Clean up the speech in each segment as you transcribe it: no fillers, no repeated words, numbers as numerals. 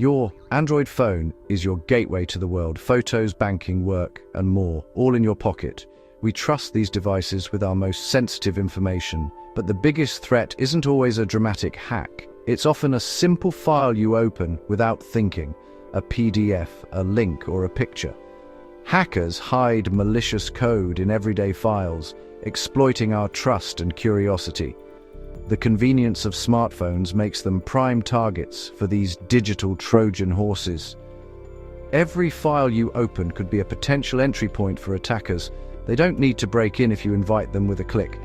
Your Android phone is your gateway to the world. Photos, banking, work, and more, all in your pocket. We trust these devices with our most sensitive information, but the biggest threat isn't always a dramatic hack. It's often a simple file you open without thinking, a PDF, a link, or a picture. Hackers hide malicious code in everyday files, exploiting our trust and curiosity. The convenience of smartphones makes them prime targets for these digital Trojan horses. Every file you open could be a potential entry point for attackers. They don't need to break in if you invite them with a click.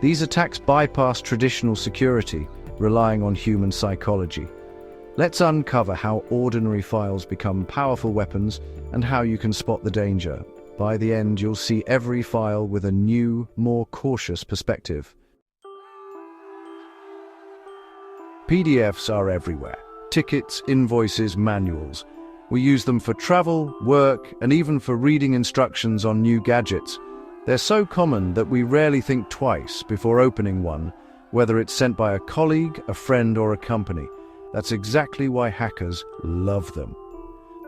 These attacks bypass traditional security, relying on human psychology. Let's uncover how ordinary files become powerful weapons and how you can spot the danger. By the end, you'll see every file with a new, more cautious perspective. PDFs are everywhere. Tickets, invoices, manuals. We use them for travel, work, and even for reading instructions on new gadgets. They're so common that we rarely think twice before opening one, whether it's sent by a colleague, a friend, or a company. That's exactly why hackers love them.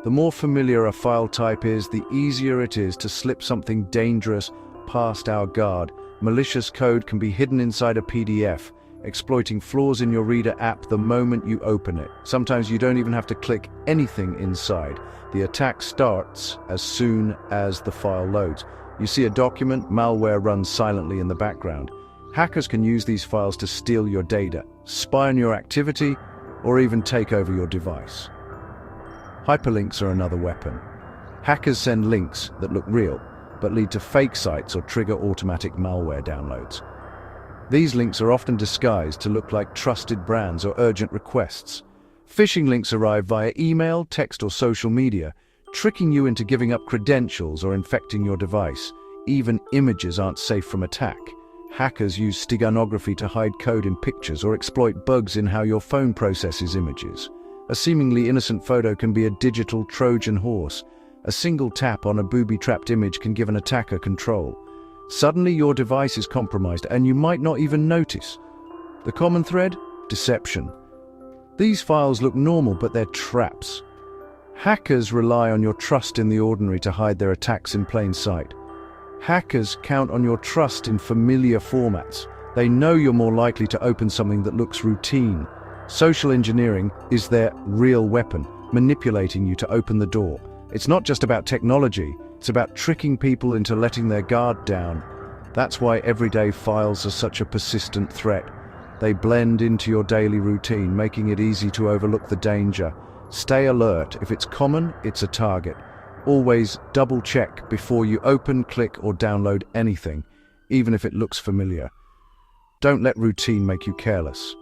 The more familiar a file type is, the easier it is to slip something dangerous past our guard. Malicious code can be hidden inside a PDF, exploiting flaws in your Reader app the moment you open it. Sometimes you don't even have to click anything inside. The attack starts as soon as the file loads. You see a document, malware runs silently in the background. Hackers can use these files to steal your data, spy on your activity, or even take over your device. Hyperlinks are another weapon. Hackers send links that look real, but lead to fake sites or trigger automatic malware downloads. These links are often disguised to look like trusted brands or urgent requests. Phishing links arrive via email, text, or social media, tricking you into giving up credentials or infecting your device. Even images aren't safe from attack. Hackers use steganography to hide code in pictures or exploit bugs in how your phone processes images. A seemingly innocent photo can be a digital Trojan horse. A single tap on a booby-trapped image can give an attacker control. Suddenly your device is compromised and you might not even notice. The common thread? Deception. These files look normal, but they're traps. Hackers rely on your trust in the ordinary to hide their attacks in plain sight. Hackers count on your trust in familiar formats. They know you're more likely to open something that looks routine. Social engineering is their real weapon, manipulating you to open the door. It's not just about technology, it's about tricking people into letting their guard down. That's why everyday files are such a persistent threat. They blend into your daily routine, making it easy to overlook the danger. Stay alert. If it's common, it's a target. Always double-check before you open, click, or download anything, even if it looks familiar. Don't let routine make you careless.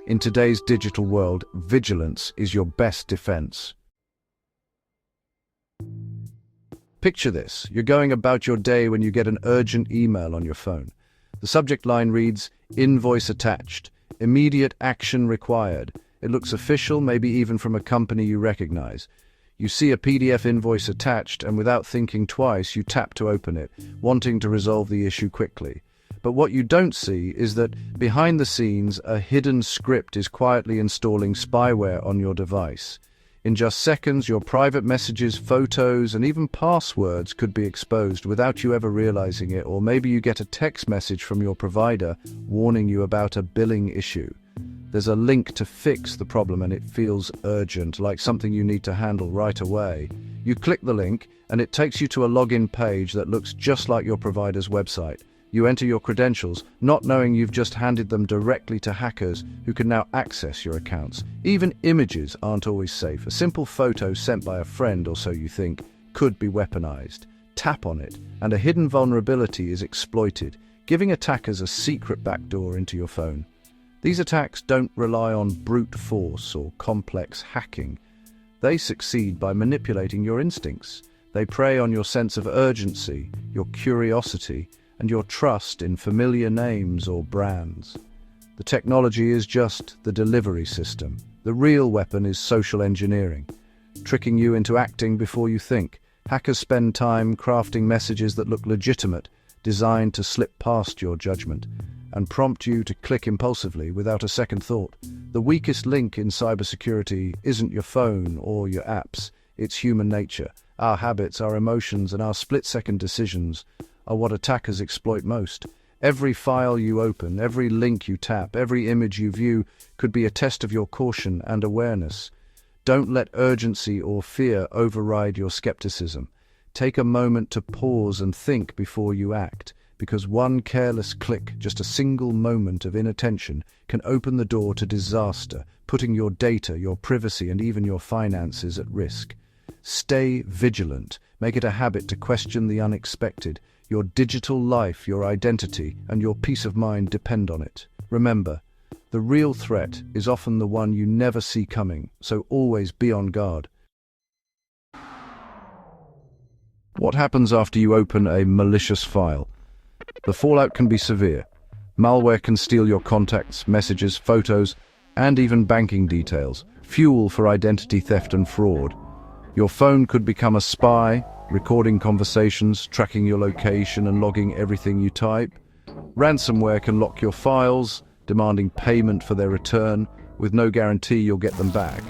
In today's digital world, vigilance is your best defense. Picture this. You're going about your day when you get an urgent email on your phone. The subject line reads, "Invoice attached. Immediate action required." It looks official, maybe even from a company you recognize. You see a PDF invoice attached, and without thinking twice, you tap to open it, wanting to resolve the issue quickly. But what you don't see is that, behind the scenes, a hidden script is quietly installing spyware on your device. In just seconds, your private messages, photos, and even passwords could be exposed without you ever realizing it, or maybe you get a text message from your provider warning you about a billing issue. There's a link to fix the problem and it feels urgent, like something you need to handle right away. You click the link and it takes you to a login page that looks just like your provider's website. You enter your credentials, not knowing you've just handed them directly to hackers who can now access your accounts. Even images aren't always safe. A simple photo sent by a friend, or so you think, could be weaponized. Tap on it, and a hidden vulnerability is exploited, giving attackers a secret backdoor into your phone. These attacks don't rely on brute force or complex hacking. They succeed by manipulating your instincts. They prey on your sense of urgency, your curiosity, and your trust in familiar names or brands. The technology is just the delivery system. The real weapon is social engineering, tricking you into acting before you think. Hackers spend time crafting messages that look legitimate, designed to slip past your judgment, and prompt you to click impulsively without a second thought. The weakest link in cybersecurity isn't your phone or your apps, it's human nature. Our habits, our emotions, and our split-second decisions are what attackers exploit most. Every file you open, every link you tap, every image you view could be a test of your caution and awareness. Don't let urgency or fear override your skepticism. Take a moment to pause and think before you act, because one careless click, just a single moment of inattention, can open the door to disaster, putting your data, your privacy, and even your finances at risk. Stay vigilant. Make it a habit to question the unexpected. Your digital life, your identity, and your peace of mind depend on it. Remember, the real threat is often the one you never see coming, so always be on guard. What happens after you open a malicious file? The fallout can be severe. Malware can steal your contacts, messages, photos, and even banking details, fuel for identity theft and fraud. Your phone could become a spy, recording conversations, tracking your location, and logging everything you type. Ransomware can lock your files, demanding payment for their return, with no guarantee you'll get them back.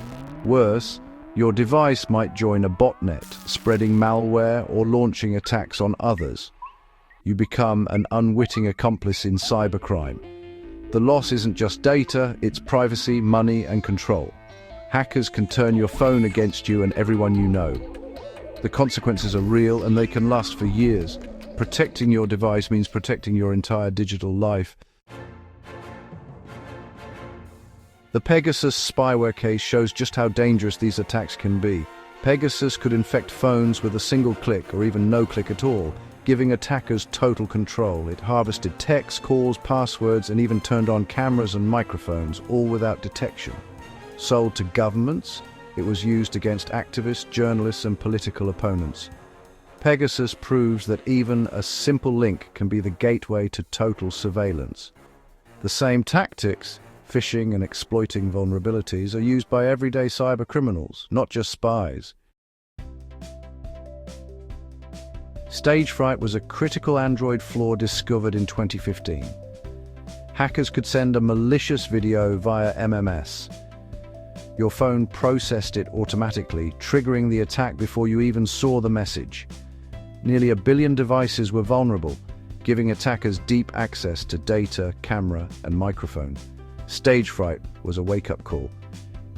Worse, your device might join a botnet, spreading malware or launching attacks on others. You become an unwitting accomplice in cybercrime. The loss isn't just data, it's privacy, money, and control. Hackers can turn your phone against you and everyone you know. The consequences are real and they can last for years. Protecting your device means protecting your entire digital life. The Pegasus spyware case shows just how dangerous these attacks can be. Pegasus could infect phones with a single click or even no click at all, giving attackers total control. It harvested texts, calls, passwords, and even turned on cameras and microphones, all without detection. Sold to governments, it was used against activists, journalists, and political opponents. Pegasus proves that even a simple link can be the gateway to total surveillance. The same tactics, phishing and exploiting vulnerabilities, are used by everyday cybercriminals, not just spies. Stagefright was a critical Android flaw discovered in 2015. Hackers could send a malicious video via MMS. Your phone processed it automatically, triggering the attack before you even saw the message. Nearly 1 billion devices were vulnerable, giving attackers deep access to data, camera, and microphone. Stagefright was a wake-up call.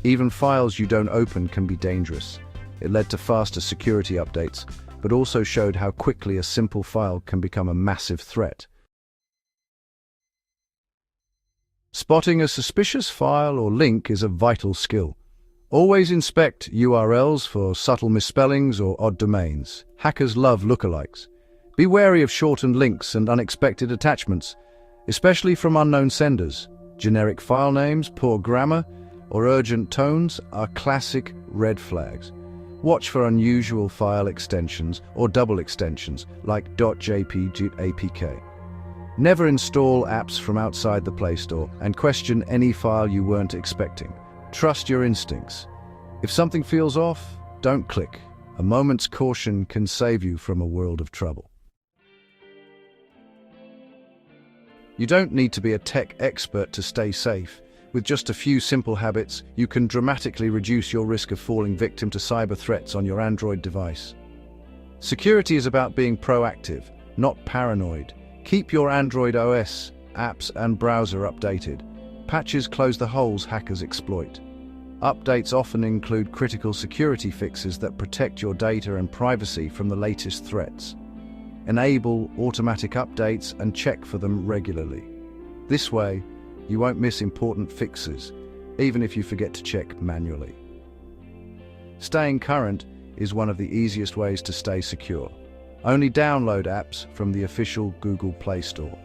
Even files you don't open can be dangerous. It led to faster security updates, but also showed how quickly a simple file can become a massive threat. Spotting a suspicious file or link is a vital skill. Always inspect URLs for subtle misspellings or odd domains. Hackers love lookalikes. Be wary of shortened links and unexpected attachments, especially from unknown senders. Generic file names, poor grammar, or urgent tones are classic red flags. Watch for unusual file extensions or double extensions like .jpg APK. Never install apps from outside the Play Store and question any file you weren't expecting. Trust your instincts. If something feels off, don't click. A moment's caution can save you from a world of trouble. You don't need to be a tech expert to stay safe. With just a few simple habits, you can dramatically reduce your risk of falling victim to cyber threats on your Android device. Security is about being proactive, not paranoid. Keep your Android OS, apps, and browser updated. Patches close the holes hackers exploit. Updates often include critical security fixes that protect your data and privacy from the latest threats. Enable automatic updates and check for them regularly. This way, you won't miss important fixes, even if you forget to check manually. Staying current is one of the easiest ways to stay secure. Only download apps from the official Google Play Store.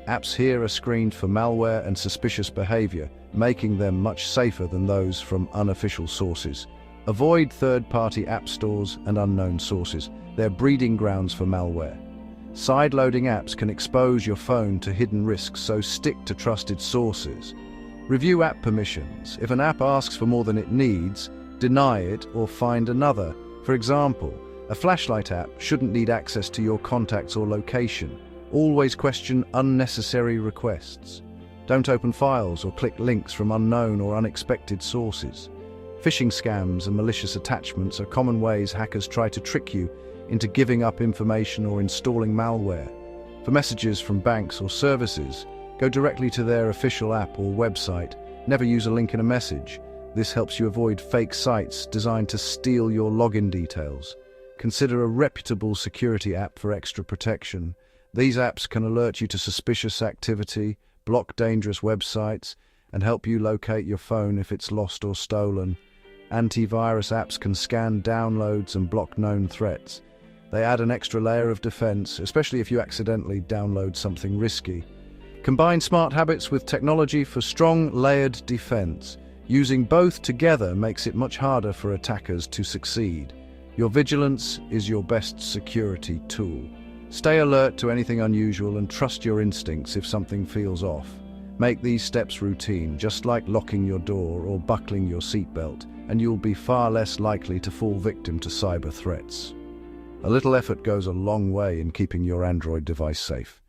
Apps here are screened for malware and suspicious behavior, making them much safer than those from unofficial sources. Avoid third-party app stores and unknown sources. They're breeding grounds for malware. Side-loading apps can expose your phone to hidden risks, so stick to trusted sources. Review app permissions. If an app asks for more than it needs, deny it or find another. For example, a flashlight app shouldn't need access to your contacts or location. Always question unnecessary requests. Don't open files or click links from unknown or unexpected sources. Phishing scams and malicious attachments are common ways hackers try to trick you into giving up information or installing malware. For messages from banks or services, go directly to their official app or website. Never use a link in a message. This helps you avoid fake sites designed to steal your login details. Consider a reputable security app for extra protection. These apps can alert you to suspicious activity, block dangerous websites, and help you locate your phone if it's lost or stolen. Antivirus apps can scan downloads and block known threats. They add an extra layer of defense, especially if you accidentally download something risky. Combine smart habits with technology for strong, layered defense. Using both together makes it much harder for attackers to succeed. Your vigilance is your best security tool. Stay alert to anything unusual and trust your instincts if something feels off. Make these steps routine, just like locking your door or buckling your seatbelt, and you'll be far less likely to fall victim to cyber threats. A little effort goes a long way in keeping your Android device safe.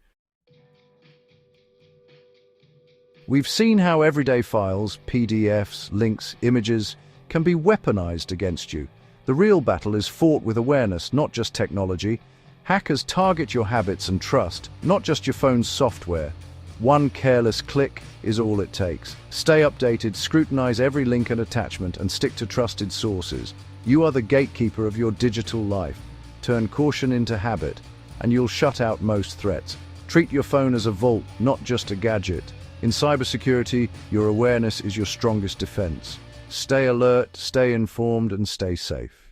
We've seen how everyday files, PDFs, links, images can be weaponized against you. The real battle is fought with awareness, not just technology. Hackers target your habits and trust, not just your phone's software. One careless click is all it takes. Stay updated, scrutinize every link and attachment, and stick to trusted sources. You are the gatekeeper of your digital life. Turn caution into habit, and you'll shut out most threats. Treat your phone as a vault, not just a gadget. In cybersecurity, your awareness is your strongest defense. Stay alert, stay informed, and stay safe.